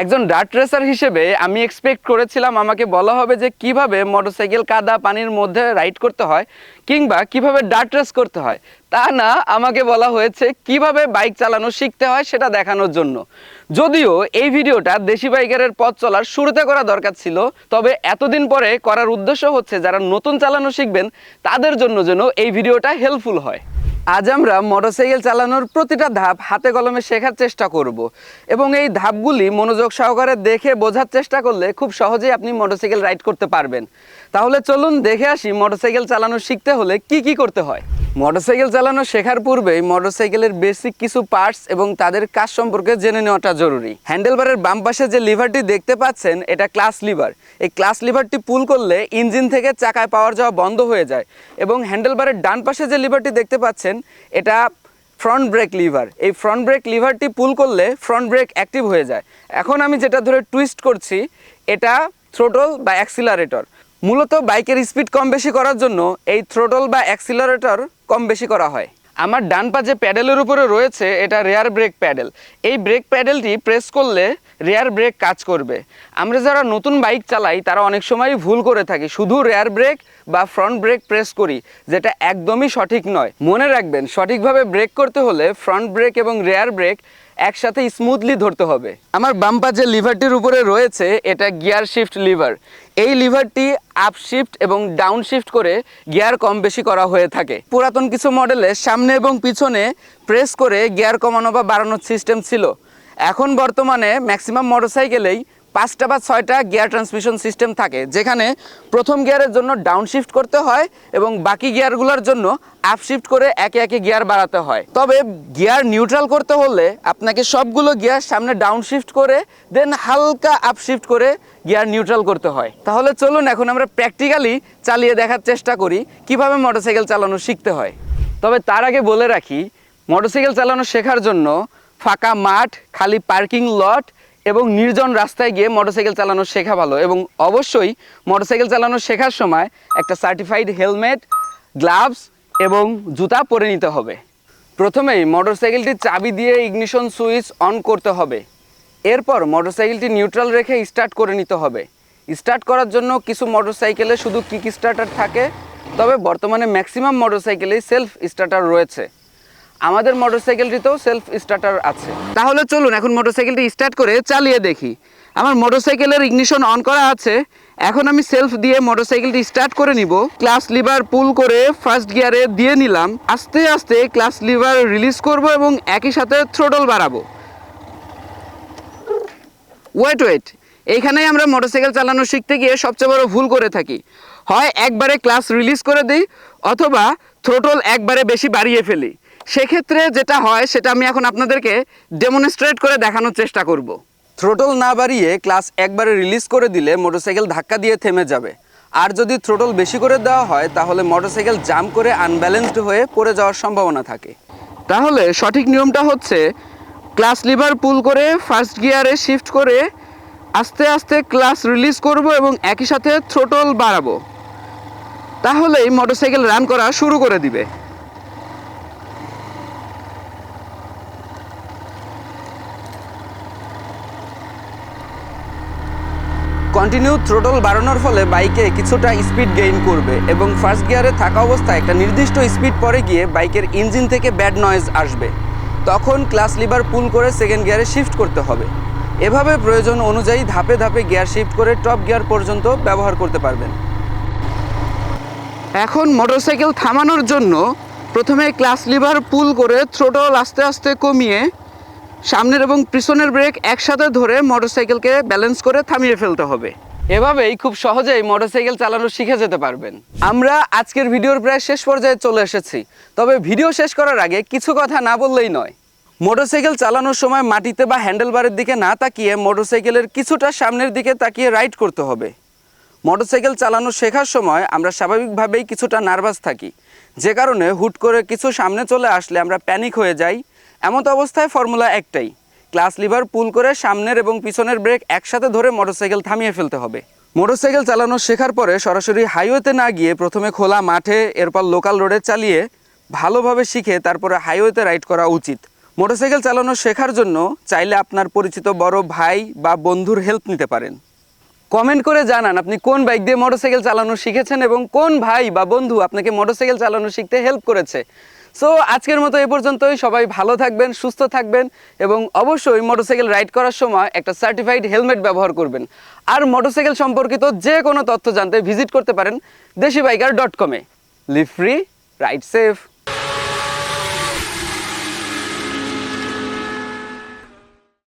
একজন dirt racer হিসেবে আমি এক্সপেক্ট করেছিলাম আমাকে বলা হবে যে কিভাবে মোটরসাইকেল কাদা পানির মধ্যে রাইড করতে হয় কিংবা কিভাবে ডার্ট রেস করতে হয়। তা না, আমাকে বলা হয়েছে কিভাবে বাইক চালানো শিখতে হয় সেটা দেখানোর জন্য। যদিও এই ভিডিওটা দেশি বাইকারের পথ চলার শুরুতে করা দরকার ছিল, তবে এতদিন পরে করার উদ্দেশ্য হচ্ছে যারা নতুন চালানো শিখবেন তাদের জন্য যেন এই ভিডিওটা হেল্পফুল হয়। আজ আমরা মোটরসাইকেল চালানোর প্রতিটা ধাপ হাতে কলমে শেখার চেষ্টা করব এবং এই ধাপগুলি মনোযোগ সহকারে দেখে বোঝার চেষ্টা করলে খুব সহজেই আপনি মোটরসাইকেল রাইড করতে পারবেন। তাহলে চলুন দেখে আসি মোটরসাইকেল চালানো শিখতে হলে কি কি করতে হয়। মোটরসাইকেল চালানো শেখার পূর্বেই মোটরসাইকেলের বেসিক কিছু পার্টস এবং তাদের কাজ সম্পর্কে জেনে নেওয়াটা জরুরি। হ্যান্ডেলবারের বাম পাশে যে লিভারটি দেখতে পাচ্ছেন এটা ক্লাচ লিভার। এই ক্লাচ লিভারটি পুল করলে ইঞ্জিন থেকে চাকায় পাওয়ার যাওয়া বন্ধ হয়ে যায় এবং হ্যান্ডেলবারের ডান পাশে যে লিভারটি দেখতে পাচ্ছেন এটা ফ্রন্ট ব্রেক লিভার। এই ফ্রন্ট ব্রেক লিভারটি পুল করলে ফ্রন্ট ব্রেক অ্যাক্টিভ হয়ে যায়। এখন আমি যেটা ধরে টুইস্ট করছি এটা থ্রোটল বা অ্যাক্সিলারেটর। মূলত বাইকের স্পিড কম বেশি করার জন্য এই থ্রোটল বা অ্যাক্সিলারেটর কম বেশি করা হয়। আমার ডান পা যে প্যাডেলের উপরে রয়েছে এটা রেয়ার ব্রেক প্যাডেল। এই ব্রেক প্যাডেলটি প্রেস করলে রেয়ার ব্রেক কাজ করবে। আমরা যারা নতুন বাইক চালাই তারা অনেক সময় ভুল করে থাকি, শুধু রেয়ার ব্রেক বা ফ্রন্ট ব্রেক প্রেস করি, যেটা একদমই সঠিক নয়। মনে রাখবেন, সঠিকভাবে ব্রেক করতে হলে ফ্রন্ট ব্রেক এবং রেয়ার ব্রেক একসাথে স্মুথলি ধরতে হবে। আমার বাম পা যে লিভারটির উপরে রয়েছে এটা গিয়ার শিফট লিভার। এই লিভারটি আপ শিফট এবং ডাউন শিফট করে গিয়ার কম বেশি করা হয়ে থাকে। পুরাতন কিছু মডেলে সামনে এবং পিছনে প্রেস করে গিয়ার কমানো বা বাড়ানোর সিস্টেম ছিল। এখন বর্তমানে ম্যাক্সিমাম মোটরসাইকেলেই 5টা বা 6টা গিয়ার ট্রান্সমিশন সিস্টেম থাকে, যেখানে প্রথম গিয়ারের জন্য ডাউন শিফট করতে হয় এবং বাকি গিয়ারগুলোর জন্য আপ শিফট করে একে একে গিয়ার বাড়াতে হয়। তবে গিয়ার নিউট্রাল করতে হলে আপনাকে সবগুলো গিয়ার সামনে ডাউন শিফট করে দেন হালকা আপ শিফট করে গিয়ার নিউট্রাল করতে হয়। তাহলে চলুন এখন আমরা প্র্যাকটিক্যালি চালিয়ে দেখার চেষ্টা করি কিভাবে মোটরসাইকেল চালানো শিখতে হয়। তবে তার আগে বলে রাখি, মোটরসাইকেল চালানো শেখার জন্য ফাঁকা মাঠ, খালি পার্কিং লট এবং নির্জন রাস্তায় গিয়ে মোটরসাইকেল চালানো শেখা ভালো। এবং অবশ্যই মোটরসাইকেল চালানো শেখার সময় একটা সার্টিফাইড হেলমেট, গ্লাভস এবং জুতা পরে নিতে হবে। প্রথমেই মোটরসাইকেলটি চাবি দিয়ে ইগনিশন সুইচ অন করতে হবে। এরপর মোটরসাইকেলটি নিউট্রাল রেখে স্টার্ট করে নিতে হবে। স্টার্ট করার জন্য কিছু মোটরসাইকেলে শুধু কিক স্টার্টার থাকে, তবে বর্তমানে ম্যাক্সিমাম মোটরসাইকেলেই সেলফ স্টার্টার রয়েছে। আমাদের মোটরসাইকেলটিতেও সেলফ স্টার্টার আছে। তাহলে চলুন এখন মোটরসাইকেলটি স্টার্ট করে চালিয়ে দেখি। আমার মোটরসাইকেলের ইগনিশন অন করা আছে। এখন আমি সেলফ দিয়ে মোটরসাইকেলটি স্টার্ট করে নিব। ক্লাচ লিভার পুল করে ফার্স্ট গিয়ারে দিয়ে নিলাম। আস্তে আস্তে ক্লাচ লিভার রিলিজ করব এবং একই সাথে থ্রোটল বাড়াবো। ওয়েট, এইখানেই আমরা মোটরসাইকেল চালানো শিখতে গিয়ে সবচেয়ে বড় ভুল করে থাকি। হয় একবারে ক্লাচ রিলিজ করে দিই অথবা থ্রোটল একবারে বেশি বাড়িয়ে ফেলি। সেক্ষেত্রে যেটা হয় সেটা আমি এখন আপনাদেরকে ডেমনস্ট্রেট করে দেখানোর চেষ্টা করব। থ্রোটল না বাড়িয়ে ক্লাচ একবারে রিলিজ করে দিলে মোটরসাইকেল ধাক্কা দিয়ে থেমে যাবে। আর যদি থ্রোটল বেশি করে দেওয়া হয় তাহলে মোটরসাইকেল জাম্প করে আনব্যালেন্সড হয়ে পড়ে যাওয়ার সম্ভাবনা থাকে। তাহলে সঠিক নিয়মটা হচ্ছে ক্লাচ লিভার পুল করে ফার্স্ট গিয়ারে শিফট করে আস্তে আস্তে ক্লাচ রিলিজ করব এবং একই সাথে থ্রোটল বাড়াবো। তাহলেই মোটরসাইকেল রান করা শুরু করে দিবে। কন্টিনিউ থ্রোটল বাড়ানোর ফলে বাইকে কিছুটা স্পিড গেইন করবে এবং ফার্স্ট গিয়ারে থাকা অবস্থায় একটা নির্দিষ্ট স্পিড পরে গিয়ে বাইকের ইঞ্জিন থেকে ব্যাড নয়েজ আসবে। তখন ক্লাচ লিভার পুল করে সেকেন্ড গিয়ারে শিফট করতে হবে। এভাবে প্রয়োজন অনুযায়ী ধাপে ধাপে গিয়ার শিফট করে টপ গিয়ার পর্যন্ত ব্যবহার করতে পারবেন। এখন মোটরসাইকেল থামানোর জন্য প্রথমে ক্লাচ লিভার পুল করে থ্রোটল আস্তে আস্তে কমিয়ে সামনের এবং পিছনের ব্রেক একসাথে ধরে মোটরসাইকেলকে ব্যালেন্স করে থামিয়ে ফেলতে হবে। এভাবেই খুব সহজেই মোটরসাইকেল চালানো শিখে যেতে পারবেন। আমরা আজকের ভিডিওর প্রায় শেষ পর্যায়ে চলে এসেছি। তবে ভিডিও শেষ করার আগে কিছু কথা না বললেই নয়। মোটরসাইকেল চালানোর সময় মাটিতে বা হ্যান্ডেলবারের দিকে না তাকিয়ে মোটরসাইকেলের কিছুটা সামনের দিকে তাকিয়ে রাইড করতে হবে। মোটরসাইকেল চালানো শেখার সময় আমরা স্বাভাবিকভাবেই কিছুটা নার্ভাস থাকি, যে কারণে হুট করে কিছু সামনে চলে আসলে আমরা প্যানিক হয়ে যাই। এমত অবস্থায় ফর্মুলা একটাই, ক্লাচ লিভার পুল করে সামনের এবং পিছনের ব্রেক একসাথে ধরে মোটরসাইকেল থামিয়ে ফেলতে হবে। মোটরসাইকেল চালানো শেখার পরে সরাসরি হাইওয়েতে না গিয়ে প্রথমে খোলা মাঠে, এরপর লোকাল রোডে চালিয়ে ভালোভাবে শিখে তারপরে হাইওয়েতে রাইড করা উচিত। মোটরসাইকেল চালানো শেখার জন্য চাইলে আপনার পরিচিত বড় ভাই বা বন্ধুর হেল্প নিতে পারেন। কমেন্ট করে জানান আপনি কোন বাইক দিয়ে মোটরসাইকেল চালানো শিখেছেন এবং কোন ভাই বা বন্ধু আপনাকে মোটরসাইকেল চালানো শিখতে হেল্প করেছে। সো আজকের মতো এ পর্যন্তই। সবাই ভালো থাকবেন, সুস্থ থাকবেন এবং অবশ্যই মোটরসাইকেল রাইড করার সময় একটা সার্টিফাইড হেলমেট ব্যবহার করবেন। আর মোটরসাইকেল সম্পর্কিত যে কোনো তথ্য জানতে ভিজিট করতে পারেন deshibiker.com-এ। Live free, ride safe.